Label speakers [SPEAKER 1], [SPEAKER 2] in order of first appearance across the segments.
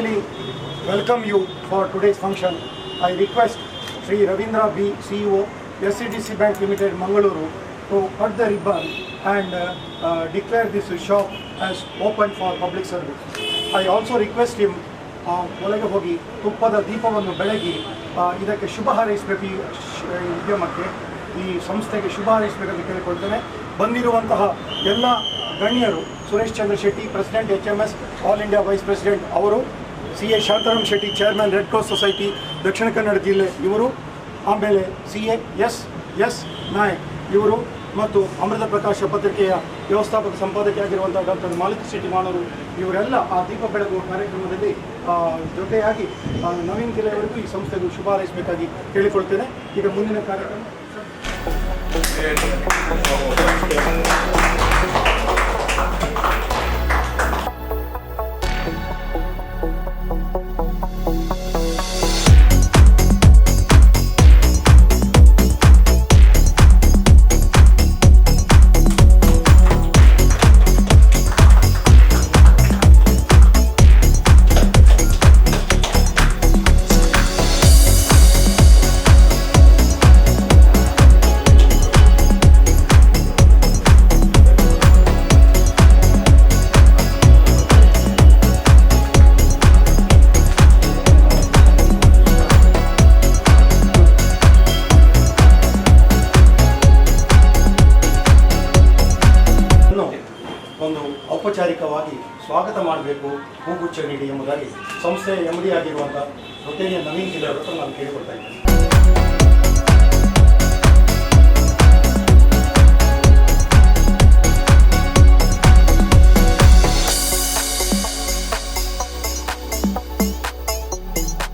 [SPEAKER 1] cordially welcome you for today's function. I request Sri Ravindra B, CEO, SCDC Bank Limited, Mangaluru, to cut the ribbon and declare this shop as open for public service. I also request him ಒಳಗೆ ಹೋಗಿ ತುಪ್ಪದ ದೀಪವನ್ನು ಬೆಳಗಿ ಇದಕ್ಕೆ ಶುಭ ಹಾರೈಸಬೇಕು. ಈ ಉದ್ಯಮಕ್ಕೆ, ಈ ಸಂಸ್ಥೆಗೆ ಶುಭ ಹಾರೈಸಬೇಕಂತ ಕೇಳಿಕೊಳ್ತೇನೆ. ಬಂದಿರುವಂತಹ ಎಲ್ಲ ಗಣ್ಯರು, Suresh Chandra Shetty, president HMS all India vice president ಅವರು, CA Shantaram Shetty, chairman red cross society Dakshina Kannada ಜಿಲ್ಲೆ ಇವರು, ಆಮೇಲೆ CA ಎಸ್ ನಾಯಕ್ ಇವರು, ಮತ್ತು ಅಮೃತ ಪ್ರಕಾಶ ಪತ್ರಿಕೆಯ ವ್ಯವಸ್ಥಾಪಕ ಸಂಪಾದಕಿಯಾಗಿರುವಂಥ ಡಾಕ್ಟರ್ ಮಾಲತಿ ಶೆಟ್ಟಿ ಮಾನವರು, ಇವರೆಲ್ಲ ಆ ದೀಪ ಬೆಳಗುವ ಕಾರ್ಯಕ್ರಮದಲ್ಲಿ ಜೊತೆಯಾಗಿ ನವೀನ್ ಕಿಲೆಯವರೆಗೂ ಈ ಸಂಸ್ಥೆಗೂ ಶುಭ ಹಾರೈಸಬೇಕಾಗಿ ಕೇಳಿಕೊಳ್ತೇನೆ. ಈಗ ಮುಂದಿನ ಕಾರ್ಯಕ್ರಮ ಒಂದು ಔಪಚಾರಿಕವಾಗಿ ಸ್ವಾಗತ ಮಾಡಬೇಕು, ಹೂಗುಚ್ಛ ನೀಡಿ ಎಂಬುದಾಗಿ ಸಂಸ್ಥೆಯ MD ಆಗಿರುವಂಥ ರೊಟೇರಿಯ ನವೀನ್ ಕಿಲೆ ಅವರ ಹತ್ರ ನಾನು ಕೇಳಿಕೊಳ್ತಾ ಇದ್ದೇನೆ.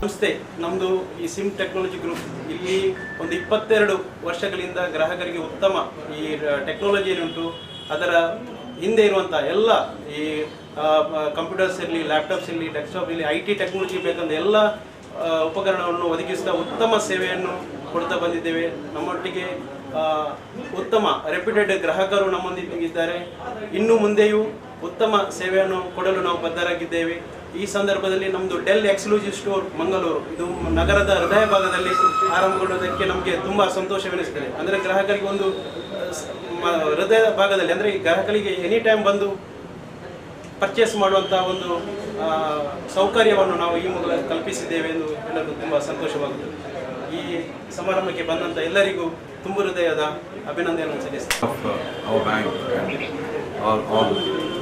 [SPEAKER 2] ಸಂಸ್ಥೆ ನಮ್ಮದು ಈ ಸಿಮ್ ಟೆಕ್ನಾಲಜಿ ಗ್ರೂಪ್ ಇಲ್ಲಿ ಒಂದು 22 ವರ್ಷಗಳಿಂದ ಗ್ರಾಹಕರಿಗೆ ಉತ್ತಮ ಈ ಟೆಕ್ನಾಲಜಿ ಏನುಂಟು ಅದರ ಹಿಂದೆ ಇರುವಂಥ ಎಲ್ಲ ಈ ಕಂಪ್ಯೂಟರ್ಸ್ ಇರಲಿ, ಲ್ಯಾಪ್ಟಾಪ್ಸ್ ಇರಲಿ, ಡೆಸ್ಕ್ಟಾಪ್ ಇರಲಿ, IT ಟೆಕ್ನಾಲಜಿ ಬೇಕಂದ ಎಲ್ಲ ಉಪಕರಣವನ್ನು ಒದಗಿಸಿದ ಉತ್ತಮ ಸೇವೆಯನ್ನು ಕೊಡ್ತಾ ಬಂದಿದ್ದೇವೆ. ನಮ್ಮೊಟ್ಟಿಗೆ ಉತ್ತಮ ರೆಪ್ಯೂಟೆಡ್ ಗ್ರಾಹಕರು ನಮ್ಮೊಂದಿಗಿದ್ದಾರೆ. ಇನ್ನು ಮುಂದೆಯೂ ಉತ್ತಮ ಸೇವೆಯನ್ನು ಕೊಡಲು ನಾವು ಬದ್ಧರಾಗಿದ್ದೇವೆ. ಈ ಸಂದರ್ಭದಲ್ಲಿ ನಮ್ಮದು ಡೆಲ್ ಎಕ್ಸ್ಕ್ಲೂಸಿವ್ ಸ್ಟೋರ್ ಮಂಗಳೂರು, ಇದು ನಗರದ ಹೃದಯ ಭಾಗದಲ್ಲಿ ಆರಂಭಗೊಳ್ಳುವುದಕ್ಕೆ ನಮಗೆ ತುಂಬ ಸಂತೋಷವೆನಿಸ್ತದೆ. ಅಂದರೆ ಗ್ರಾಹಕರಿಗೆ ಒಂದು ಹೃದಯ ಭಾಗದಲ್ಲಿ, ಅಂದರೆ ಈ ಗ್ರಾಹಕರಿಗೆ ಎನಿ ಟೈಮ್ ಬಂದು ಪರ್ಚೇಸ್ ಮಾಡುವಂಥ ಒಂದು ಸೌಕರ್ಯವನ್ನು ನಾವು ಈ ಮೂಲಕ ಕಲ್ಪಿಸಿದ್ದೇವೆ ಎಂದು ಹೇಳಲು ತುಂಬ ಸಂತೋಷವಾಗುತ್ತದೆ. ಈ ಸಮಾರಂಭಕ್ಕೆ ಬಂದಂಥ ಎಲ್ಲರಿಗೂ ತುಂಬ ಹೃದಯದ ಅಭಿನಂದನೆಯನ್ನು ಸಲ್ಲಿಸುತ್ತೇವೆ.
[SPEAKER 3] Our bank and all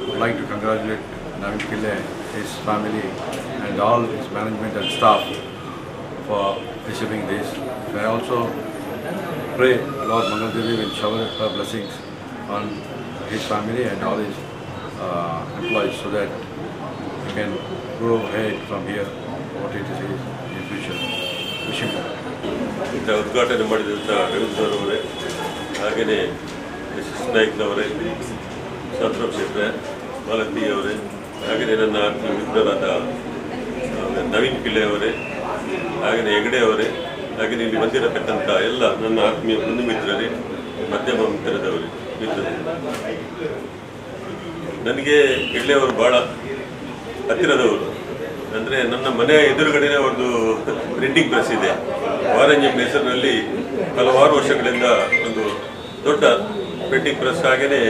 [SPEAKER 3] would like to congratulate Naveen Kile, his family and all his management and staff for receiving this. I also pray Lord Mangaldevi will shower her blessings on his family and all his employees so that he can grow ahead from here, what it is in future. Wish him well.
[SPEAKER 4] ಇಂಥ ಉದ್ಘಾಟನೆ ಮಾಡಿದಂಥ ರವೀಂದ್ರವರೇ, ಹಾಗೆಯೇ S ನಾಯ್ಕ್ನವರೇ, Shantaram ಶೆಟ್ರೆ, Malathi ಅವರೇ, ಹಾಗೆಯೇ ನನ್ನ ಆತ್ಮೀಯ ಮಿತ್ರರಾದ ನವೀನ್ ಕಿಲೆ ಅವರೇ, ಹಾಗೆಯೇ ಹೆಗಡೆ ಅವರೇ, ಹಾಗೆಯೇ ಇಲ್ಲಿ ಬಂದಿರತಕ್ಕಂಥ ಎಲ್ಲ ನನ್ನ ಆತ್ಮೀಯ ಬಂಧು ಮಿತ್ರರೇ, ಮಧ್ಯಮ ಮಿತ್ರದವರೇ, ನನಗೆ ಹೆಗಡೆಯವರು ಭಾಳ ಹತ್ತಿರದವರು. ಅಂದರೆ ನನ್ನ ಮನೆಯ ಎದುರುಗಡೆನೇ ಒಂದು ಪ್ರಿಂಟಿಂಗ್ ಪ್ರೆಸ್ ಇದೆ. ವಾರಂಜ್ ಎಂಬ ಹೆಸರಿನಲ್ಲಿ ಹಲವಾರು ವರ್ಷಗಳಿಂದ ಒಂದು ದೊಡ್ಡ ಪ್ರಿಂಟಿಂಗ್ ಪ್ರೆಸ್, ಹಾಗೆಯೇ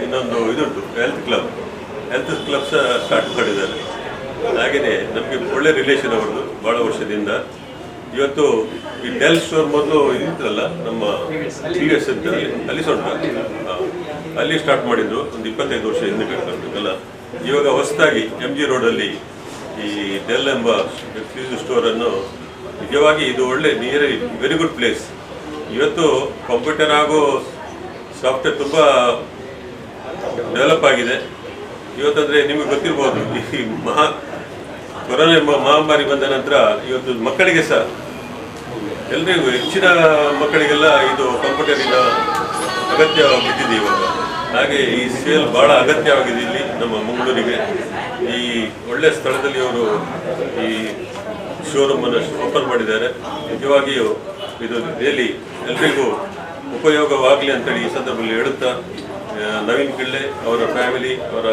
[SPEAKER 4] ಇನ್ನೊಂದು ಇದುಂಟು ಹೆಲ್ತ್ ಕ್ಲಬ್ ಸಹ ಸ್ಟಾರ್ಟ್ ಮಾಡಿದ್ದಾರೆ. ಹಾಗೆಯೇ ನಮಗೆ ಒಳ್ಳೆ ರಿಲೇಷನ್ ಅವ್ರದ್ದು ಭಾಳ ವರ್ಷದಿಂದ. ಇವತ್ತು ಈ ಡೆಲ್ ಸ್ಟೋರ್ ಮೊದಲು ಇತ್ತಲ್ಲ ನಮ್ಮ TVS ಅಂತಲ್ಲಿ, ಅಲ್ಲಿ ಸೊಂಟ ಅಲ್ಲಿ ಸ್ಟಾರ್ಟ್ ಮಾಡಿದ್ರು ಒಂದು 25 ವರ್ಷ ಹಿಂದೆ ಬೇಕಾಗಲ್ಲ. ಇವಾಗ ಹೊಸದಾಗಿ MG ರೋಡಲ್ಲಿ ಈ ಡೆಲ್ ಎಂಬ ಎಕ್ಸ್ಕ್ಲೂಸಿವ್ ಸ್ಟೋರನ್ನು, ನಿಜವಾಗಿ ಇದು ಒಳ್ಳೆ ವೆರಿ ಗುಡ್ ಪ್ಲೇಸ್. ಇವತ್ತು ಕಂಪ್ಯೂಟರ್ ಹಾಗೂ ಸಾಫ್ಟ್ವೇರ್ ತುಂಬ ಡೆವಲಪ್ ಆಗಿದೆ. ಇವತ್ತಂದರೆ ನಿಮಗೆ ಗೊತ್ತಿರ್ಬೋದು, ಈ ಕೊರೋನಾ ಎಂಬ ಮಹಾಮಾರಿ ಬಂದ ನಂತರ ಇವತ್ತು ಮಕ್ಕಳಿಗೆ ಸಹ ಎಲ್ಲರಿಗೂ, ಹೆಚ್ಚಿನ ಮಕ್ಕಳಿಗೆಲ್ಲ ಇದು ಕಂಪ್ಯೂಟರಿನ ಅಗತ್ಯ ಬಿದ್ದಿದೆ ಇವಾಗ. ಹಾಗೆ ಈ ಸೇಲ್ ಭಾಳ ಅಗತ್ಯವಾಗಿದೆ ಇಲ್ಲಿ ನಮ್ಮ ಮಂಗಳೂರಿಗೆ. ಈ ಒಳ್ಳೆಯ ಸ್ಥಳದಲ್ಲಿ ಅವರು ಈ ಶೋರೂಮನ್ನು ಓಪನ್ ಮಾಡಿದ್ದಾರೆ. ನಿಜವಾಗಿಯೂ ಇದು ಡೈಲಿ ಎಲ್ರಿಗೂ ಉಪಯೋಗವಾಗಲಿ ಅಂತೇಳಿ ಈ ಸಂದರ್ಭದಲ್ಲಿ ಹೇಳುತ್ತಾ ನವೀನ್ ಕಿಳ್ಳೆ ಅವರ ಫ್ಯಾಮಿಲಿ, ಅವರ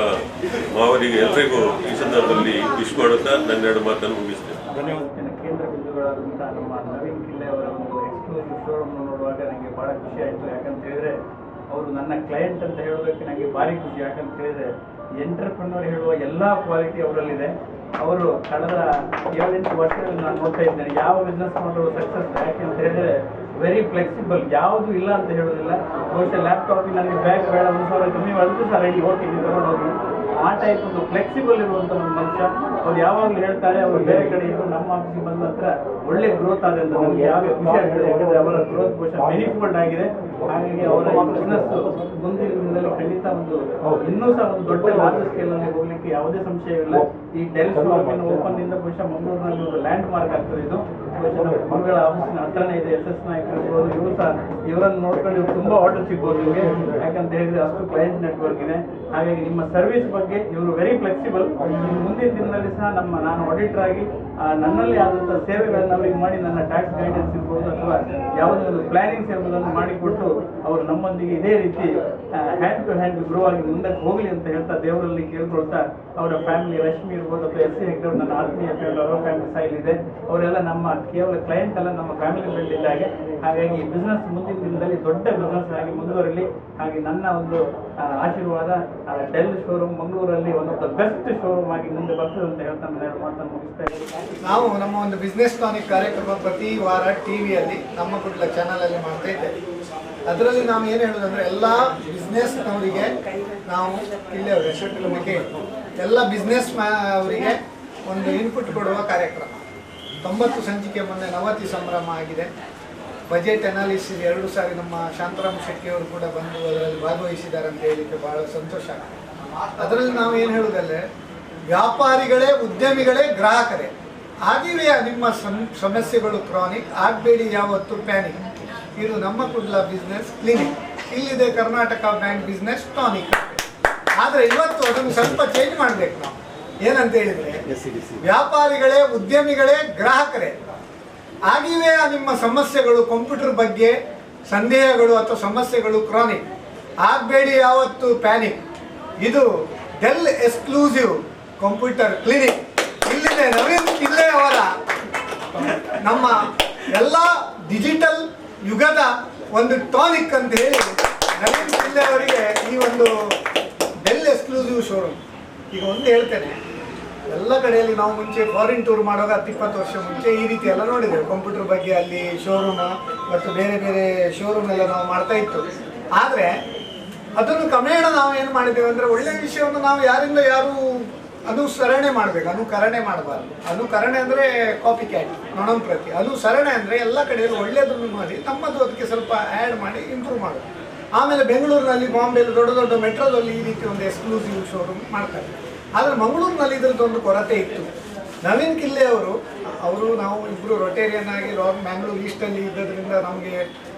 [SPEAKER 4] ಮಾವರಿಗೆ ಎಲ್ಲರಿಗೂ ಈ ಸಂದರ್ಭದಲ್ಲಿ ವಿಶ್ ಮಾಡುತ್ತಾ ನನ್ನೆರಡು ಮಾತನ್ನು ಮುಗಿಸ್ತೇನೆ.
[SPEAKER 2] ಧನ್ಯವಾದ. ಕೇಂದ್ರ ಬಿಂದುಗಳಾದಂಥ ನಮ್ಮ ನವೀನ್ ಕಿಳ್ಳೆ ಅವರ ಒಂದು ಎಕ್ಸ್ಕ್ಲೂಸಿವ್ ಶೋರೂಮ್ ನೋಡುವಾಗ ನನಗೆ ಭಾಳ ಖುಷಿ ಆಯಿತು. ಯಾಕಂತ ಹೇಳಿದರೆ ಅವರು ನನ್ನ ಕ್ಲೈಂಟ್ ಅಂತ ಹೇಳೋದಕ್ಕೆ ನನಗೆ ಭಾರಿ ಖುಷಿ. ಯಾಕಂತ ಹೇಳಿದರೆ ಎಂಟರ್ಪ್ರಿನರ್ ಹೇಳುವ ಎಲ್ಲ ಕ್ವಾಲಿಟಿ ಅವರಲ್ಲಿದೆ. ಅವರು ಕಳೆದ 7-8 ವರ್ಷದಲ್ಲಿ ನಾನು ನೋಡ್ತಾ ಇದ್ದೇನೆ ಯಾವ ಬಿಸ್ನೆಸ್ ಮಾಡೋರು ಸಕ್ಸಸ್. ಯಾಕೆಂತ ಹೇಳಿದರೆ ವೆರಿ ಫ್ಲೆಕ್ಸಿಬಲ್, ಯಾವುದು ಇಲ್ಲ ಅಂತ ಹೇಳೋದಿಲ್ಲ. ಬಹುಶಃ ಲ್ಯಾಪ್ಟಾಪಿಗೆ ನನಗೆ ಬ್ಯಾಗ್ ಬೇಡ, 1,000 ಕಮ್ಮಿ ಮಾಡಿದ್ರು ಸಹ ರೆಡಿ, ಓಕೆ ನೀವು ತಗೊಂಡು ಹೋಗಿ. ಆ ಟೈಪ್ ಒಂದು ಫ್ಲೆಕ್ಸಿಬಲ್ ಇರುವಂಥ ಒಂದು ಮನುಷ್ಯ. ಅವ್ರು ಯಾವಾಗಲೂ ಹೇಳ್ತಾರೆ, ಅವರು ಬೇರೆ ಕಡೆ ಇದ್ದು ನಮ್ಮ ಆಫೀಸಿಗೆ ಬಂದ ನಂತರ ಒಳ್ಳೆ ಗ್ರೋತ್ ಆದ ಅಂತ ನಮಗೆ ಯಾವಾಗ ಖುಷಿ ಆಗ್ತದೆ. ಯಾಕಂದರೆ ಅವರ ಗ್ರೋತ್ ಬಹುಶಃ ಬೆನಿಫಿಟ್ ಆಗಿದೆ. ಹಾಗಾಗಿ ಅವರ ಬಿಸ್ನೆಸ್ ಮುಂದಿನ ದಿನದಲ್ಲಿ ಖಂಡಿತ ಒಂದು ಇನ್ನೂ ಸಹ ಒಂದು ದೊಡ್ಡ ಲಾರ್ಜ್ ಸ್ಕೇಲಲ್ಲಿ ಹೋಗ್ಲಿಕ್ಕೆ ಯಾವುದೇ ಸಂಶಯವಿಲ್ಲ. ಈ ಡೆಲ್ ಶೋರೂಮಿನ ಓಪನ್ ಇಂದ ಬಹುಶಃ ಮಂಗಳೂರಿನಲ್ಲಿ ಒಂದು ಲ್ಯಾಂಡ್ ಮಾರ್ಕ್ ಆಗ್ತದೆ. ಇದು ಬಹುಶಃ ನಮ್ಮ ಗುರುಗಳ ಆಫೀಸಿನ ಹತ್ರನೇ ಇದೆ. SS ನಾಯ್ಕ ಇರ್ಬೋದು, ಇವರು ಸಹ ಇವರನ್ನು ನೋಡ್ಕೊಂಡು ಇವರು ತುಂಬ ಆರ್ಡರ್ ಸಿಗ್ಬೋದು ನಿಮಗೆ. ಯಾಕಂತ ಹೇಳಿದರೆ ಅಷ್ಟು ಕ್ಲೈಂಟ್ ನೆಟ್ವರ್ಕ್ ಇದೆ. ಹಾಗಾಗಿ ನಿಮ್ಮ ಸರ್ವಿಸ್ ಬಗ್ಗೆ ಇವರು ವೆರಿ ಫ್ಲೆಕ್ಸಿಬಲ್. ಮುಂದಿನ ದಿನದಲ್ಲಿ ಸಹ ನಾನು ಆಡಿಟರ್ ಆಗಿ ನನ್ನಲ್ಲಿ ಆದಂಥ ಸೇವೆಗಳನ್ನು ಅವರಿಗೆ ಮಾಡಿ ನನ್ನ ಟ್ಯಾಕ್ಸ್ ಗೈಡೆನ್ಸ್ ಇರ್ಬೋದು ಅಥವಾ ಯಾವುದೇ ಒಂದು ಪ್ಲಾನಿಂಗ್ಸ್ ಎಂಬುದನ್ನು ಮಾಡಿಕೊಟ್ಟು ಅವರು ನಮ್ಮೊಂದಿಗೆ ಇದೇ ರೀತಿ ಹ್ಯಾಂಡ್ ಟು ಹ್ಯಾಂಡ್ ಗ್ರೋ ಆಗಿ ಮುಂದಕ್ಕೆ ಹೋಗಲಿ ಅಂತ ಹೇಳ್ತಾ ದೇವರಲ್ಲಿ ಕೇಳ್ಕೊಳ್ತಾ ಅವರ ಫ್ಯಾಮಿಲಿ ರಶ್ಮಿ ಇರ್ಬೋದು ಅಥವಾ SC ಹೆಗ್ಡೆ ನನ್ನ ಆತ್ಮೀಯ ಫ್ರೆಂಡ್, ಅವರ ಫ್ಯಾಮಿಲಿ ಸೈಲ್ ಇದೆ. ಅವರೆಲ್ಲ ನಮ್ಮ ಕೇವಲ ಕ್ಲೈಂಟ್ ಅಲ್ಲ, ನಮ್ಮ ಫ್ಯಾಮಿಲಿ ಫ್ರೆಂಡ್ ಇದ್ದಾಗೆ. ಹಾಗಾಗಿ ಬಿಸ್ನೆಸ್ ಮುಂದಿನ ದಿನದಲ್ಲಿ ದೊಡ್ಡ ಬಿಸ್ನೆಸ್ ಆಗಿ ಮುಂದುವರಲಿ. ಹಾಗೆ ನನ್ನ ಒಂದು ಆಶೀರ್ವಾದ ಡೆಲ್ ಶೋರೂಮ್ ಮಂಗಳೂರಲ್ಲಿ ಒಂದು ಬೆಸ್ಟ್ ಶೋರೂಮ್ ಆಗಿ ಮುಂದೆ ಬರ್ತದೆ ಅಂತ ಹೇಳ್ತಾ ನಾನು ಮಾತನ್ನು ಮುಗಿಸ್ತಾ ಇದ್ದೀನಿ.
[SPEAKER 1] ನಾವು ನಮ್ಮ ಒಂದು ಬಿಸ್ನೆಸ್ ಟಾನಿಕ್ ಕಾರ್ಯಕ್ರಮ ಪ್ರತಿ ವಾರ ಟಿವಿಯಲ್ಲಿ ನಮ್ಮ ಕುಡ್ಲ ಚಾನಲಲ್ಲಿ ಮಾಡ್ತಾ ಇದ್ದೇವೆ. ಅದರಲ್ಲಿ ನಾವು ಏನು ಹೇಳೋದಂದ್ರೆ ಎಲ್ಲ ಬಿಸ್ನೆಸ್ನವರಿಗೆ ನಾವು ಇಲ್ಲೇ ಎಲ್ಲ ಬಿಸ್ನೆಸ್ ಅವರಿಗೆ ಒಂದು ಇನ್ಪುಟ್ ಕೊಡುವ ಕಾರ್ಯಕ್ರಮ. 90 ಸಂಚಿಕೆ ಮೊನ್ನೆ ನವತಿ ಸಂಭ್ರಮ ಆಗಿದೆ. ಬಜೆಟ್ ಅನಾಲಿಸಿಸ್ 2 ಸಾರಿ ನಮ್ಮ ಶಾಂತರಾಮ್ ಶೆಟ್ಟಿ ಅವರು ಕೂಡ ಬಂದು ಅದರಲ್ಲಿ ಭಾಗವಹಿಸಿದ್ದಾರೆ ಅಂತ ಹೇಳಲಿಕ್ಕೆ ಭಾಳ ಸಂತೋಷ ಆಗ್ತದೆ. ಅದರಲ್ಲಿ ನಾವು ಏನು ಹೇಳೋದಂದರೆ ವ್ಯಾಪಾರಿಗಳೇ, ಉದ್ಯಮಿಗಳೇ, ಗ್ರಾಹಕರೇ ಆಗಿವೆಯಾ ನಿಮ್ಮ ಸಮಸ್ಯೆಗಳು ಕ್ರಾನಿಕ್, ಆಗಬೇಡಿ ಯಾವತ್ತು ಪ್ಯಾನಿಕ್. ಇದು ನಮ್ಮ ಕುಡ್ಲ ಬಿಸ್ನೆಸ್ ಕ್ಲಿನಿಕ್. ಇಲ್ಲಿದೆ ಕರ್ನಾಟಕ ಬ್ಯಾಂಕ್ ಬಿಸ್ನೆಸ್ ಟಾನಿಕ್. ಆದರೆ ಇವತ್ತು ಅದನ್ನು ಸ್ವಲ್ಪ ಚೇಂಜ್ ಮಾಡಬೇಕು ನಾವು. ಏನಂತ ಹೇಳಿದರೆ ವ್ಯಾಪಾರಿಗಳೇ, ಉದ್ಯಮಿಗಳೇ, ಗ್ರಾಹಕರೇ ಆಗಿವೆಯಾ ನಿಮ್ಮ ಸಮಸ್ಯೆಗಳು ಕಂಪ್ಯೂಟರ್ ಬಗ್ಗೆ ಸಂದೇಹಗಳು ಅಥವಾ ಸಮಸ್ಯೆಗಳು ಕ್ರಾನಿಕ್, ಆಗಬೇಡಿ ಯಾವತ್ತು ಪ್ಯಾನಿಕ್. ಇದು ಡೆಲ್ ಎಕ್ಸ್ಕ್ಲೂಸಿವ್ ಕಂಪ್ಯೂಟರ್ ಕ್ಲಿನಿಕ್. ಇಲ್ಲಿದೆ ನವೀನ್ ಕಿಳ್ಳೆ ಅವರ ನಮ್ಮ ಎಲ್ಲ ಡಿಜಿಟಲ್ ಯುಗದ ಒಂದು ಟಾನಿಕ್ ಅಂತ ಹೇಳಿ ನವೀನ್ ಕಿಳ್ಳೆ ಅವರಿಗೆ ಈ ಒಂದು ಡೆಲ್ ಎಕ್ಸ್ಕ್ಲೂಸಿವ್ ಶೋರೂಮ್. ಈಗ ಒಂದು ಹೇಳ್ತೇನೆ, ಎಲ್ಲ ಕಡೆಯಲ್ಲಿ ನಾವು ಮುಂಚೆ ಫಾರಿನ್ ಟೂರ್ ಮಾಡುವಾಗ 10-20 ವರ್ಷ ಮುಂಚೆ ಈ ರೀತಿ ಎಲ್ಲ ನೋಡಿದ್ದೇವೆ. ಕಂಪ್ಯೂಟರ್ ಬಗ್ಗೆ ಅಲ್ಲಿ ಶೋರೂಮ್ ಮತ್ತು ಬೇರೆ ಬೇರೆ ಶೋರೂಮ್ ಎಲ್ಲ ನಾವು ಮಾಡ್ತಾ ಇತ್ತು. ಆದರೆ ಅದನ್ನು ಕ್ರಮೇಣ ನಾವು ಏನು ಮಾಡಿದ್ದೇವೆ ಅಂದರೆ ಒಳ್ಳೆಯ ವಿಷಯವನ್ನು ನಾವು ಯಾರಿಂದ ಯಾರು ಅನುಸರಣೆ ಮಾಡಬೇಕು, ಅನುಕರಣೆ ಮಾಡಬಾರ್ದು. ಅನುಕರಣೆ ಅಂದರೆ ಕಾಪಿ ಕ್ಯಾಟ್, ನೊಣಂಪ್ರತಿ. ಅನುಸರಣೆ ಅಂದರೆ ಎಲ್ಲ ಕಡೆಯಲ್ಲೂ ಒಳ್ಳೆಯದನ್ನು ಮಾಡಿ ನಮ್ಮದು ಅದಕ್ಕೆ ಸ್ವಲ್ಪ ಆ್ಯಡ್ ಮಾಡಿ ಇಂಪ್ರೂವ್ ಮಾಡೋದು. ಆಮೇಲೆ ಬೆಂಗಳೂರಿನಲ್ಲಿ, ಬಾಂಬೆಯಲ್ಲಿ ದೊಡ್ಡ ದೊಡ್ಡ ಮೆಟ್ರೋದಲ್ಲಿ ಈ ರೀತಿ ಒಂದು ಎಕ್ಸ್ಕ್ಲೂಸಿವ್ ಶೋರೂಮ್ ಮಾಡ್ತಾರೆ. ಆದರೆ ಮಂಗಳೂರಿನಲ್ಲಿ ಇದರದ್ದೊಂದು ಕೊರತೆ ಇತ್ತು. ನವೀನ್ ಕಿಳ್ಳೆ ಅವರು ನಾವು ಇಬ್ಬರು ರೊಟೇರಿಯನ್ ಆಗಿ ಮ್ಯಾಂಗ್ಳೂರು ಈಸ್ಟಲ್ಲಿ ಇದ್ದದ್ರಿಂದ ನಮಗೆ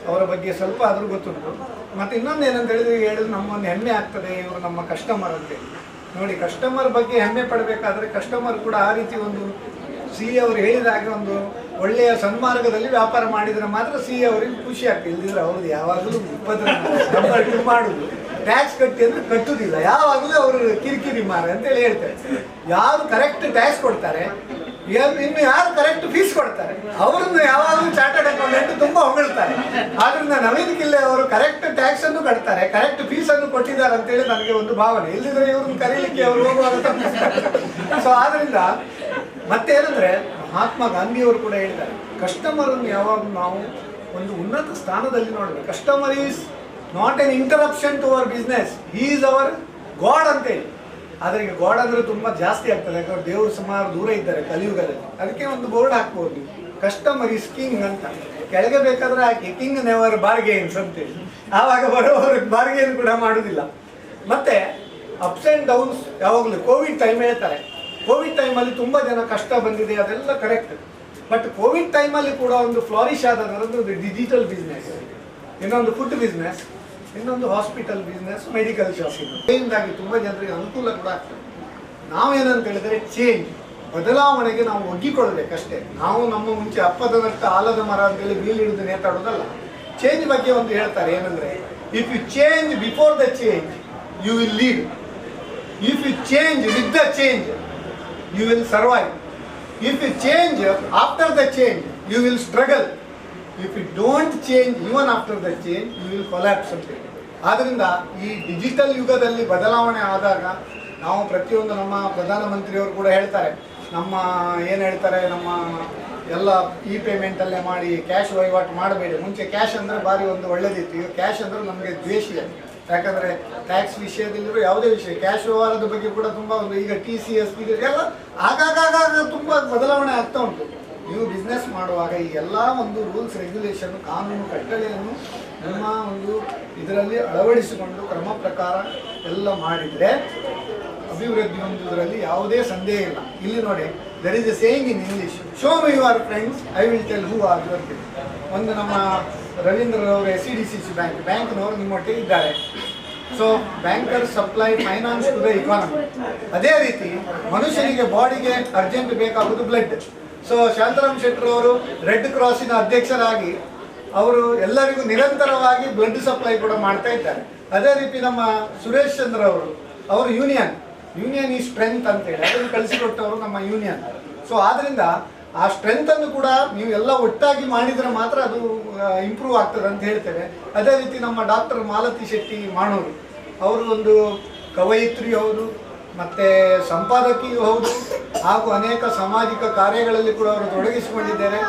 [SPEAKER 1] ಅವರ ಬಗ್ಗೆ ಸ್ವಲ್ಪ ಆದರೂ ಗೊತ್ತುಂಟು. ಮತ್ತು ಇನ್ನೊಂದು ಏನಂತ ಹೇಳಿದ್ರೆ ನಮ್ಮೊಂದು ಹೆಮ್ಮೆ ಆಗ್ತದೆ, ಇವರು ನಮ್ಮ ಕಸ್ಟಮರ್ ಅಂತೇಳಿ. ನೋಡಿ, ಕಸ್ಟಮರ್ ಬಗ್ಗೆ ಹೆಮ್ಮೆ ಪಡಬೇಕಾದ್ರೆ ಕಸ್ಟಮರ್ ಕೂಡ ಆ ರೀತಿ ಒಂದು CA ಅವರು ಹೇಳಿದ ಹಾಗೆ ಒಂದು ಒಳ್ಳೆಯ ಸನ್ಮಾರ್ಗದಲ್ಲಿ ವ್ಯಾಪಾರ ಮಾಡಿದರೆ ಮಾತ್ರ CA ಅವರಿಗೆ ಖುಷಿ ಆಗ್ತದೆ. ಇಲ್ದಿದ್ರೆ ಅವ್ರದ್ದು ಯಾವಾಗಲೂ ಮಾಡುದು, ಟ್ಯಾಕ್ಸ್ ಕಟ್ಟಿ ಅಂದರೆ ಕಟ್ಟುವುದಿಲ್ಲ, ಯಾವಾಗಲೂ ಅವರು ಕಿರಿಕಿರಿ ಮಾರ ಅಂತೇಳಿ ಹೇಳ್ತಾರೆ. ಯಾರು ಕರೆಕ್ಟ್ ಟ್ಯಾಕ್ಸ್ ಕೊಡ್ತಾರೆ, ಇನ್ನು ಯಾರು ಕರೆಕ್ಟ್ ಫೀಸ್ ಕೊಡ್ತಾರೆ ಅವರನ್ನು ಯಾವಾಗಲೂ ಚಾರ್ಟರ್ಡ್ ಅಕೌಂಟೆಂಟ್ ತುಂಬ ಹೊಗಳ್ತಾರೆ. ಆದ್ರಿಂದ ನವೀನ್ ಕಿಳ್ಳೆ ಅವರು ಕರೆಕ್ಟ್ ಟ್ಯಾಕ್ಸ್ ಅನ್ನು ಕಟ್ತಾರೆ, ಕರೆಕ್ಟ್ ಫೀಸ್ ಅನ್ನು ಕೊಟ್ಟಿದ್ದಾರೆ ಅಂತೇಳಿ ನನಗೆ ಒಂದು ಭಾವನೆ. ಇಲ್ಲಿದ್ರೆ ಇವ್ರನ್ನ ಕರೀಲಿಕ್ಕೆ ಅವರು ಹೋಗುವಾಗ ತಪ್ಪಿಸ್ತಾರೆ. ಸೊ ಆದ್ರಿಂದ ಮತ್ತೇನಂದ್ರೆ ಮಹಾತ್ಮ ಗಾಂಧಿಯವರು ಕೂಡ ಹೇಳಿದ್ದಾರೆ, ಕಸ್ಟಮರನ್ನು ಯಾವಾಗ ನಾವು ಒಂದು ಉನ್ನತ ಸ್ಥಾನದಲ್ಲಿ ನೋಡಬೇಕು. Customer is not an interruption to our business, he is our god ಅಂತೇಳಿ. ಆದರೆ ಈಗ ಗಾಡ್ ಅಂದರೆ ತುಂಬ ಜಾಸ್ತಿ ಆಗ್ತದೆ, ಯಾಕಂದ್ರೆ ದೇವರು ಸುಮಾರು ದೂರ ಇದ್ದಾರೆ ಕಲಿಯುಗದಲ್ಲಿ. ಅದಕ್ಕೆ ಒಂದು ಬೋರ್ಡ್ ಹಾಕ್ಬೋದು, ಕಸ್ಟಮರ್ ಇಸ್ ಕಿಂಗ್ ಅಂತ. ಕೆಳಗೆ ಬೇಕಾದ್ರೆ ಹಾಕಿ ಕಿಂಗ್ ನೆವರ್ ಬಾರ್ಗೇನ್ಸ್ ಅಂತೇಳಿ. ಆವಾಗ ಬರೋವ್ರಿಗೆ ಬಾರ್ಗೇನ್ ಕೂಡ ಮಾಡೋದಿಲ್ಲ. ಮತ್ತು ಅಪ್ಸ್ ಆ್ಯಂಡ್ ಡೌನ್ಸ್ ಯಾವಾಗಲೂ ಕೋವಿಡ್ ಟೈಮ್ ಹೇಳ್ತಾರೆ. ಕೋವಿಡ್ ಟೈಮಲ್ಲಿ ತುಂಬ ಜನ ಕಷ್ಟ ಬಂದಿದೆ, ಅದೆಲ್ಲ ಕರೆಕ್ಟ್. ಬಟ್ ಕೋವಿಡ್ ಟೈಮಲ್ಲಿ ಕೂಡ ಒಂದು ಫ್ಲಾರಿಶ್ ಆದದ್ದು ಡಿಜಿಟಲ್ ಬಿಸ್ನೆಸ್, ಇನ್ನೊಂದು ಫುಡ್ ಬಿಸ್ನೆಸ್, ಇನ್ನೊಂದು ಹಾಸ್ಪಿಟಲ್ ಬಿಸ್ನೆಸ್, ಮೆಡಿಕಲ್ ಶಾಪಿಂಗ್. ಇದರಿಂದಾಗಿ ತುಂಬ ಜನರಿಗೆ ಅನುಕೂಲ ಕೂಡ ಆಗ್ತದೆ. ನಾವೇನಂತ ಹೇಳಿದರೆ ಚೇಂಜ್, ಬದಲಾವಣೆಗೆ ನಾವು ಒಗ್ಗಿಕೊಳ್ಬೇಕಷ್ಟೇ. ನಾವು ನಮ್ಮ ಮುಂಚೆ ಅಪ್ಪದ ನಟ್ಟ ಆಲದ ಮರ ಅಂತೇಳಿ ಬೀಲ್ ಹಿಡಿದು ನೇತಾಡೋದಲ್ಲ. ಚೇಂಜ್ ಬಗ್ಗೆ ಒಂದು ಹೇಳ್ತಾರೆ, ಏನಂದರೆ If you change before the change, you will lead. If you change with the change, you will survive. If you change after the change, you will struggle. If you don't change even after the change, you will collapse ಅಂತ. ಆದ್ದರಿಂದ ಈ digital ಯುಗದಲ್ಲಿ ಬದಲಾವಣೆ ಆದಾಗ ನಾವು ಪ್ರತಿಯೊಂದು ನಮ್ಮ ಪ್ರಧಾನಮಂತ್ರಿಯವರು ಕೂಡ ಹೇಳ್ತಾರೆ, ನಮ್ಮ ಏನು ಹೇಳ್ತಾರೆ, ನಮ್ಮ ಎಲ್ಲ ಇ ಪೇಮೆಂಟಲ್ಲೇ ಮಾಡಿ ಕ್ಯಾಶ್ ವಹಿವಾಟು ಮಾಡಬೇಡಿ. ಮುಂಚೆ ಕ್ಯಾಶ್ ಅಂದರೆ ಭಾರಿ ಒಂದು ಒಳ್ಳೆದಿತ್ತು, ಈಗ ಕ್ಯಾಶ್ ಅಂದರೆ ನಮಗೆ ದ್ವೇಷಿಯ. ಯಾಕಂದರೆ ಟ್ಯಾಕ್ಸ್ ವಿಷಯದಲ್ಲಿರೋ ಯಾವುದೇ ವಿಷಯ, ಕ್ಯಾಶ್ ವ್ಯವಹಾರದ ಬಗ್ಗೆ ಕೂಡ ತುಂಬ ಒಂದು ಈಗ TCS ಎಲ್ಲ ಆಗಾಗ ತುಂಬ ಬದಲಾವಣೆ ಆಗ್ತಾ ಉಂಟು. ನೀವು ಬಿಸ್ನೆಸ್ ಮಾಡುವಾಗ ಈ ಎಲ್ಲ ಒಂದು ರೂಲ್ಸ್ ರೆಗ್ಯುಲೇಷನ್ ಕಾನೂನು ಕಟ್ಟಳೆಯನ್ನು ನಿಮ್ಮ ಒಂದು ಇದರಲ್ಲಿ ಅಳವಡಿಸಿಕೊಂಡು ಕ್ರಮ ಪ್ರಕಾರ ಎಲ್ಲ ಮಾಡಿದರೆ ಅಭಿವೃದ್ಧಿ ಹೊಂದುವುದರಲ್ಲಿ ಯಾವುದೇ ಸಂದೇಹ ಇಲ್ಲ. ಇಲ್ಲಿ ನೋಡಿ, there is a saying in English, show me your friends, I will tell who are your friends. ಒಂದು ನಮ್ಮ ರವೀಂದ್ರರವರು SCDCC ಬ್ಯಾಂಕ್ನವರು ನಿಮ್ಮೊಟ್ಟಿಗೆ ಇದ್ದಾರೆ. So banker supply finance to the economy. ಅದೇ ರೀತಿ ಮನುಷ್ಯನಿಗೆ ಬಾಡಿಗೆ ಅರ್ಜೆಂಟ್ ಬೇಕಾಗುವುದು ಬ್ಲಡ್. ಸೊ ಶಾಂತಾರಾಮ್ ಶೆಟ್ಟರ್ ಅವರು ರೆಡ್ ಕ್ರಾಸಿನ ಅಧ್ಯಕ್ಷರಾಗಿ ಅವರು ಎಲ್ಲರಿಗೂ ನಿರಂತರವಾಗಿ ಬ್ಲಡ್ ಸಪ್ಲೈ ಕೂಡ ಮಾಡ್ತಾ ಇದ್ದಾರೆ. ಅದೇ ರೀತಿ ನಮ್ಮ ಸುರೇಶ್ ಚಂದ್ರ ಅವರು ಯೂನಿಯನ್ ಈ ಸ್ಟ್ರೆಂತ್ ಅಂತೇಳಿ ಅದನ್ನು ಕಳಿಸಿಕೊಟ್ಟವರು ನಮ್ಮ ಯೂನಿಯನ್. ಸೊ ಆದ್ದರಿಂದ ಆ ಸ್ಟ್ರೆಂತನ್ನು ಕೂಡ ನೀವು ಎಲ್ಲ ಒಟ್ಟಾಗಿ ಮಾಡಿದರೆ ಮಾತ್ರ ಅದು ಇಂಪ್ರೂವ್ ಆಗ್ತದೆ ಅಂತ ಹೇಳ್ತೇವೆ. ಅದೇ ರೀತಿ ನಮ್ಮ ಡಾಕ್ಟರ್ ಮಾಲತಿ ಶೆಟ್ಟಿ ಮಾಣೂರು ಅವರು ಒಂದು ಕವಯಿತ್ರಿ ಹೌದು, ಮತ್ತು ಸಂಪಾದಕಿಯೂ ಹೌದು, ಹಾಗೂ ಅನೇಕ ಸಾಮಾಜಿಕ ಕಾರ್ಯಗಳಲ್ಲಿ ಕೂಡ ಅವರು ತೊಡಗಿಸಿಕೊಂಡಿದ್ದಾರೆ.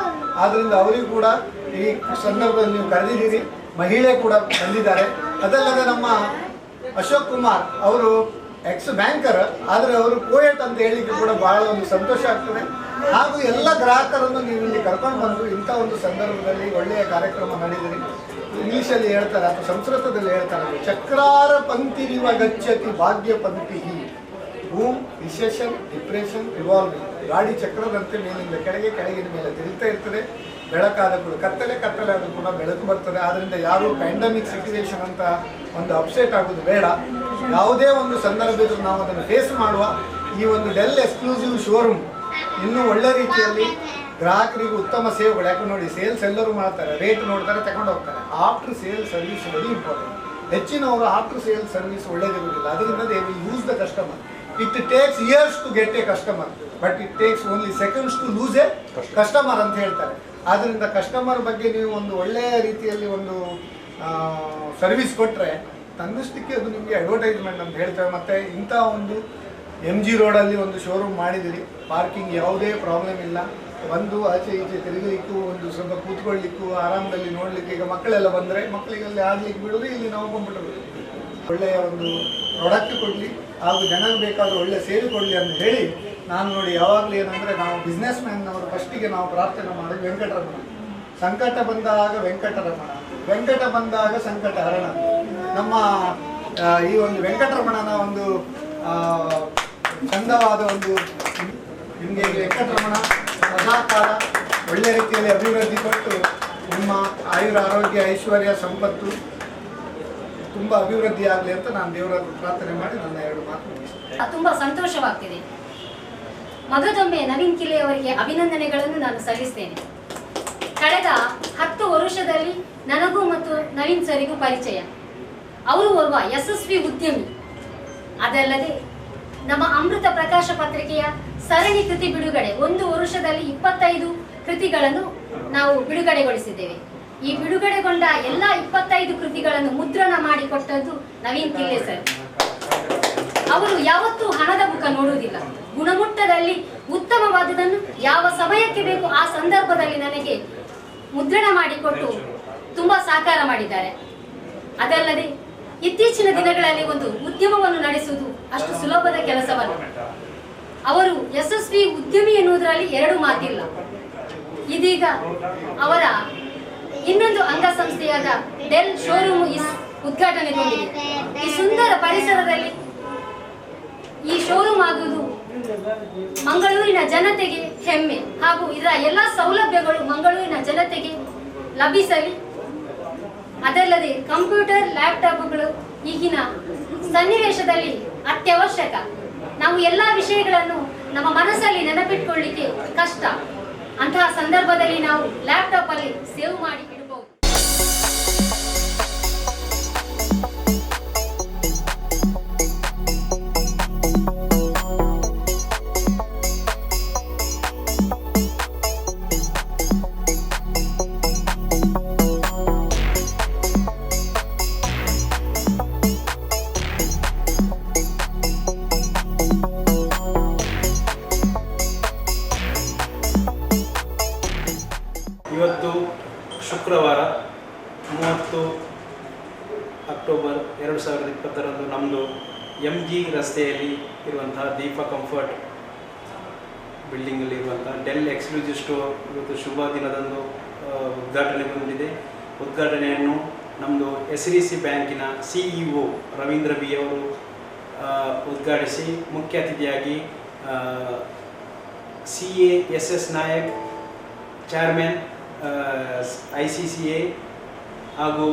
[SPEAKER 1] ಆದ್ದರಿಂದ ಅವರಿಗೂ ಕೂಡ ಈ ಸಂದರ್ಭದಲ್ಲಿ ನೀವು ಕರೆದಿದ್ದೀರಿ. ಮಹಿಳೆ ಕೂಡ ಬಂದಿದ್ದಾರೆ. ಅದಲ್ಲದೆ ನಮ್ಮ ಅಶೋಕ್ ಕುಮಾರ್ ಅವರು ಎಕ್ಸ್ ಬ್ಯಾಂಕರ್, ಆದರೆ ಅವರು ಪೋಯೆಟ್ ಅಂತ ಹೇಳಲಿಕ್ಕೆ ಕೂಡ ಬಹಳ ಒಂದು ಸಂತೋಷ ಆಗ್ತದೆ. ಹಾಗೂ ಎಲ್ಲ ಗ್ರಾಹಕರನ್ನು ನೀವು ಇಲ್ಲಿ ಕರ್ಕೊಂಡು ಬಂದು ಇಂಥ ಒಂದು ಸಂದರ್ಭದಲ್ಲಿ ಒಳ್ಳೆಯ ಕಾರ್ಯಕ್ರಮ ನಡೆದಿರಿ. ಇಂಗ್ಲೀಷಲ್ಲಿ ಹೇಳ್ತಾರೆ ಅಥವಾ ಸಂಸ್ಕೃತದಲ್ಲಿ ಹೇಳ್ತಾರೆ, ಚಕ್ರಾರ ಪಂಕ್ತಿರಿವ ಗಚ್ಚತಿ ಭಾಗ್ಯ ಪಂಕ್ತಿ. Boom, recession, depression, revolving. ಗಾಡಿ ಚಕ್ರದಂತೆ ಮೇಲಿಂದ ಕೆಳಗಿನ ಮೇಲೆ ತಿರುಗ್ತಾ ಇರ್ತದೆ. ಬೆಳಕಾದ ಕೂಡ ಕತ್ತಲೆ ಆದರೂ ಕೂಡ ಬೆಳಕು ಬರ್ತದೆ. ಆದ್ದರಿಂದ ಯಾರು ಪ್ಯಾಂಡಮಿಕ್ ಸಿಚುವೇಶನ್ ಅಂತ ಒಂದು ಅಪ್ಸೆಟ್ ಆಗೋದು ಬೇಡ. ಯಾವುದೇ ಒಂದು ಸಂದರ್ಭದಲ್ಲಿ ನಾವು ಅದನ್ನು ಫೇಸ್ ಮಾಡುವ ಈ ಒಂದು ಡೆಲ್ ಎಕ್ಸ್ಕ್ಲೂಸಿವ್ ಶೋರೂಮ್ ಇನ್ನೂ ಒಳ್ಳೆ ರೀತಿಯಲ್ಲಿ ಗ್ರಾಹಕರಿಗೂ ಉತ್ತಮ ಸೇವೆಗಳು. ಯಾಕೆ ನೋಡಿ, ಸೇಲ್ಸ್ ಎಲ್ಲರೂ ಮಾಡ್ತಾರೆ, ರೇಟ್ ನೋಡ್ತಾರೆ, ತಗೊಂಡು ಹೋಗ್ತಾರೆ. After sale service very important. ಹೆಚ್ಚಿನವರು ಆಫ್ಟರ್ ಸೇಲ್ ಸರ್ವಿಸ್ ಒಳ್ಳೆದಿರುವುದಿಲ್ಲ. ಅದರಿಂದ they will use the customer. It takes years to get a customer, but it takes only seconds to lose a customer ಅಂತ ಹೇಳ್ತಾರೆ. ಆದ್ದರಿಂದ ಕಸ್ಟಮರ್ ಬಗ್ಗೆ ನೀವು ಒಂದು ಒಳ್ಳೆಯ ರೀತಿಯಲ್ಲಿ ಒಂದು ಸರ್ವಿಸ್ ಕೊಟ್ಟರೆ ತನ್ನಷ್ಟಕ್ಕೆ ಅದು ನಿಮಗೆ ಅಡ್ವರ್ಟೈಸ್ಮೆಂಟ್ ಅಂತ ಹೇಳ್ತೇವೆ. ಮತ್ತು ಇಂಥ ಒಂದು MG ರೋಡಲ್ಲಿ ಒಂದು ಶೋರೂಮ್ ಮಾಡಿದಿರಿ. ಪಾರ್ಕಿಂಗ್ ಯಾವುದೇ ಪ್ರಾಬ್ಲಮ್ ಇಲ್ಲ. ಒಂದು ಆಚೆ ಈಚೆ ತಿರುಗಲಿಕ್ಕೂ, ಒಂದು ಸ್ವಲ್ಪ ಕೂತ್ಕೊಳ್ಳಿಕ್ಕೂ, ಆರಾಮದಲ್ಲಿ ನೋಡಲಿಕ್ಕೆ. ಈಗ ಮಕ್ಕಳೆಲ್ಲ ಬಂದರೆ ಮಕ್ಕಳಿಗೆಲ್ಲ ಆಗಲಿಕ್ಕೆ ಬಿಡೋದು, ಇಲ್ಲಿ ನಾವು ಕಂಪ್ಯೂಟರ್ ಒಳ್ಳೆಯ ಒಂದು ಪ್ರಾಡಕ್ಟ್ ಕೊಡಲಿ ಹಾಗೂ ಜನರಿಗೆ ಬೇಕಾದ ಒಳ್ಳೆಯ ಸೇವೆ ಕೊಡಲಿ ಅಂತ ಹೇಳಿ ನಾನು ನೋಡಿ ಯಾವಾಗಲೂ ಏನಂದರೆ, ನಾವು ಬಿಸ್ನೆಸ್ ಮ್ಯಾನ್ನವರು ಫಸ್ಟಿಗೆ ನಾವು ಪ್ರಾರ್ಥನೆ ಮಾಡೋದು ವೆಂಕಟರಮಣ. ಸಂಕಟ ಬಂದಾಗ ವೆಂಕಟರಮಣ, ವೆಂಕಟ ಬಂದಾಗ ಸಂಕಟ ಹರಣ. ನಮ್ಮ ಈ ಒಂದು ವೆಂಕಟರಮಣನ ಒಂದು ಚಂದವಾದ ಒಂದು ನಿಮಗೆ ವೆಂಕಟರಮಣ ಸದಾಕಾಲ ಒಳ್ಳೆಯ ರೀತಿಯಲ್ಲಿ ಅಭಿವೃದ್ಧಿ ಕೊಟ್ಟು ನಿಮ್ಮ ಆಯುರ ಆರೋಗ್ಯ ಐಶ್ವರ್ಯ ಸಂಪತ್ತು ತುಂಬ ಅಭಿವೃದ್ಧಿ ಆಗಲಿ ಅಂತ ನಾನು ದೇವರ ಪ್ರಾರ್ಥನೆ ಮಾಡಿ ನನ್ನ 2 ಮಾತು ಮುಗಿಸ್ತೇನೆ.
[SPEAKER 5] ತುಂಬ ಸಂತೋಷವಾಗ್ತಿದೆ. ಮಗದೊಮ್ಮೆ ನವೀನ್ ಕಿಲೆ ಅವರಿಗೆ ಅಭಿನಂದನೆಗಳನ್ನು ನಾನು ಸಲ್ಲಿಸ್ತೇನೆ. ಕಳೆದ 10 ವರ್ಷದಲ್ಲಿ ನನಗೂ ಮತ್ತು ನವೀನ್ ಸರಿಗೂ ಪರಿಚಯ. ಅವರು ಓರ್ವ ಯಶಸ್ವಿ ಉದ್ಯಮಿ. ಅದಲ್ಲದೆ ನಮ್ಮ ಅಮೃತ ಪ್ರಕಾಶ ಪತ್ರಿಕೆಯ ಸರಣಿ ಕೃತಿ ಬಿಡುಗಡೆ 1 ವರ್ಷದಲ್ಲಿ 25 ಕೃತಿಗಳನ್ನು ನಾವು ಬಿಡುಗಡೆಗೊಳಿಸಿದ್ದೇವೆ. ಈ ಬಿಡುಗಡೆಗೊಂಡ ಎಲ್ಲ 25 ಕೃತಿಗಳನ್ನು ಮುದ್ರಣ ಮಾಡಿಕೊಟ್ಟದ್ದು ನವೀನ್ ಕಿಲೆ ಸರ್. ಅವರು ಯಾವತ್ತೂ ಹಣದ ಮುಖ ನೋಡುವುದಿಲ್ಲ. ಗುಣಮಟ್ಟದಲ್ಲಿ ಉತ್ತಮವಾದುದನ್ನು ಯಾವ ಸಮಯಕ್ಕೆ ಬೇಕು ಆ ಸಂದರ್ಭದಲ್ಲಿ ನನಗೆ ಮುದ್ರಣ ಮಾಡಿಕೊಟ್ಟು ತುಂಬಾ ಸಹಕಾರ ಮಾಡಿದ್ದಾರೆ. ಅದಲ್ಲದೆ ಇತ್ತೀಚಿನ ದಿನಗಳಲ್ಲಿ ಒಂದು ಉದ್ಯಮವನ್ನು ನಡೆಸುವುದು ಅಷ್ಟು ಸುಲಭದ ಕೆಲಸವಲ್ಲ. ಅವರು ಯಶಸ್ವಿ ಉದ್ಯಮಿ ಎನ್ನುವುದರಲ್ಲಿ 2 ಮಾತಿಲ್ಲ. ಇದೀಗ ಅವರ ಇನ್ನೊಂದು ಅಂಗಸಂಸ್ಥೆಯಾದ ಡೆಲ್ ಶೋರೂಮ್ ಉದ್ಘಾಟನೆಗೊಂಡಿದೆ. ಈ ಸುಂದರ ಪರಿಸರದಲ್ಲಿ ಈ ಶೋರೂಮ್ ಆಗುವುದು ಮಂಗಳೂರಿನ ಜನತೆಗೆ ಹೆಮ್ಮೆ. ಹಾಗೂ ಇದರ ಎಲ್ಲ ಸೌಲಭ್ಯಗಳು ಮಂಗಳೂರಿನ ಜನತೆಗೆ ಲಭಿಸಲಿ. ಅದಲ್ಲದೆ ಕಂಪ್ಯೂಟರ್, ಲ್ಯಾಪ್ಟಾಪ್ಗಳು ಈಗಿನ ಸನ್ನಿವೇಶದಲ್ಲಿ ಅತ್ಯವಶ್ಯಕ. ನಾವು ಎಲ್ಲ ವಿಷಯಗಳನ್ನು ನಮ್ಮ ಮನಸ್ಸಲ್ಲಿ ನೆನಪಿಟ್ಕೊಳ್ಳಿಕ್ಕೆ ಕಷ್ಟ. ಅಂತಹ ಸಂದರ್ಭದಲ್ಲಿ ನಾವು ಲ್ಯಾಪ್ಟಾಪ್ ಅಲ್ಲಿ ಸೇವ್ ಮಾಡಿ ಇಡಬಹುದು.
[SPEAKER 2] 10ರಂದು ನಮ್ಮದು MG ರಸ್ತೆಯಲ್ಲಿ ಇರುವಂತಹ ದೀಪ ಕಂಫರ್ಟ್ ಬಿಲ್ಡಿಂಗಲ್ಲಿರುವಂಥ ಡೆಲ್ ಎಕ್ಸ್ಕ್ಲೂಸಿವ್ ಸ್ಟೋರ್ ಇವತ್ತು ಶುಭ ದಿನದಂದು ಉದ್ಘಾಟನೆಗೊಂಡಿದೆ. ಉದ್ಘಾಟನೆಯನ್ನು ನಮ್ಮದು SDC ಬ್ಯಾಂಕಿನ CEO ರವೀಂದ್ರ ಬಿ ಅವರು ಉದ್ಘಾಟಿಸಿ ಮುಖ್ಯ ಅತಿಥಿಯಾಗಿ CA SS Nayak, chairman ICCA ಹಾಗೂ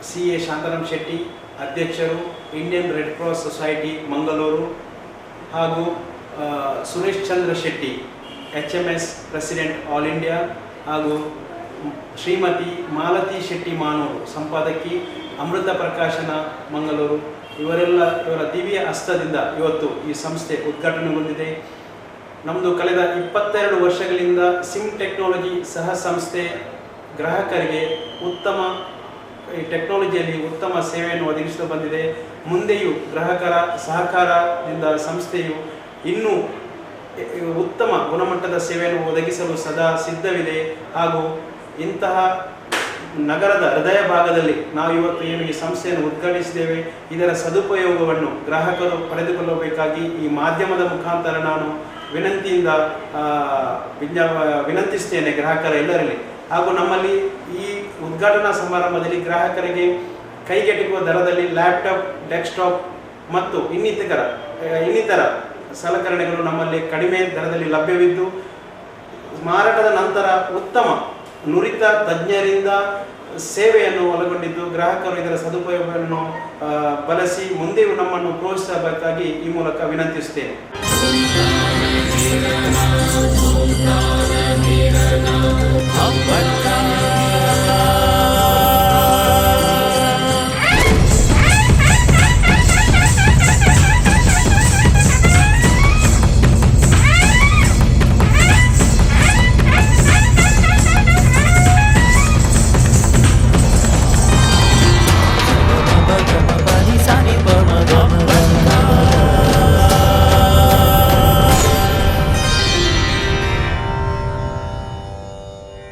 [SPEAKER 2] CA ಶಾಂತಾರಾಮ್ ಶೆಟ್ಟಿ, ಅಧ್ಯಕ್ಷರು Indian red cross society Mangaluru, ಹಾಗೂ Suresh Chandra Shetty HMS president all India, ಹಾಗೂ ಶ್ರೀಮತಿ ಮಾಲತಿ ಶೆಟ್ಟಿ ಮಾನೂರು ಸಂಪಾದಕಿ ಅಮೃತ ಪ್ರಕಾಶನ ಮಂಗಳೂರು, ಇವರ ದಿವ್ಯ ಹಸ್ತದಿಂದ ಇವತ್ತು ಈ ಸಂಸ್ಥೆ ಉದ್ಘಾಟನೆಗೊಂಡಿದೆ. ನಮ್ಮದು ಕಳೆದ 22 ವರ್ಷಗಳಿಂದ ಸಿಮ್ ಟೆಕ್ನಾಲಜಿ ಸಹ ಸಂಸ್ಥೆ ಗ್ರಾಹಕರಿಗೆ ಉತ್ತಮ ಈ ಟೆಕ್ನಾಲಜಿಯಲ್ಲಿ ಉತ್ತಮ ಸೇವೆಯನ್ನು ಒದಗಿಸುತ್ತಾ ಬಂದಿದೆ. ಮುಂದೆಯೂ ಗ್ರಾಹಕರ ಸಹಕಾರದಿಂದ ಸಂಸ್ಥೆಯು ಇನ್ನೂ ಉತ್ತಮ ಗುಣಮಟ್ಟದ ಸೇವೆಯನ್ನು ಒದಗಿಸಲು ಸದಾ ಸಿದ್ಧವಿದೆ. ಹಾಗೂ ಇಂತಹ ನಗರದ ಹೃದಯ ಭಾಗದಲ್ಲಿ ನಾವು ಇವತ್ತು ಏನು ಈ ಸಂಸ್ಥೆಯನ್ನು ಉದ್ಘಾಟಿಸಿದ್ದೇವೆ, ಇದರ ಸದುಪಯೋಗವನ್ನು ಗ್ರಾಹಕರು ಪಡೆದುಕೊಳ್ಳಬೇಕಾಗಿ ಈ ಮಾಧ್ಯಮದ ಮುಖಾಂತರ ನಾನು ವಿನಂತಿಸ್ತೇನೆ ಗ್ರಾಹಕರ ಎಲ್ಲರಲ್ಲಿ. ಹಾಗೂ ನಮ್ಮಲ್ಲಿ ಈ ಉದ್ಘಾಟನಾ ಸಮಾರಂಭದಲ್ಲಿ ಗ್ರಾಹಕರಿಗೆ ಕೈಗೆಟುಕುವ ದರದಲ್ಲಿ ಲ್ಯಾಪ್ಟಾಪ್, ಡೆಸ್ಕ್ಟಾಪ್ ಮತ್ತು ಇನ್ನಿತರ ಸಲಕರಣೆಗಳು ನಮ್ಮಲ್ಲಿ ಕಡಿಮೆ ದರದಲ್ಲಿ ಲಭ್ಯವಿದ್ದು, ಮಾರಾಟದ ನಂತರ ಉತ್ತಮ ನುರಿತ ತಜ್ಞರಿಂದ ಸೇವೆಯನ್ನು ಒಳಗೊಂಡಿದ್ದು ಗ್ರಾಹಕರು ಇದರ ಸದುಪಯೋಗವನ್ನು ಬಳಸಿ ಮುಂದೆಯೂ ನಮ್ಮನ್ನು ಪ್ರೋತ್ಸಾಹಿಸಬೇಕಾಗಿ ಈ ಮೂಲಕ ವಿನಂತಿಸುತ್ತೇನೆ.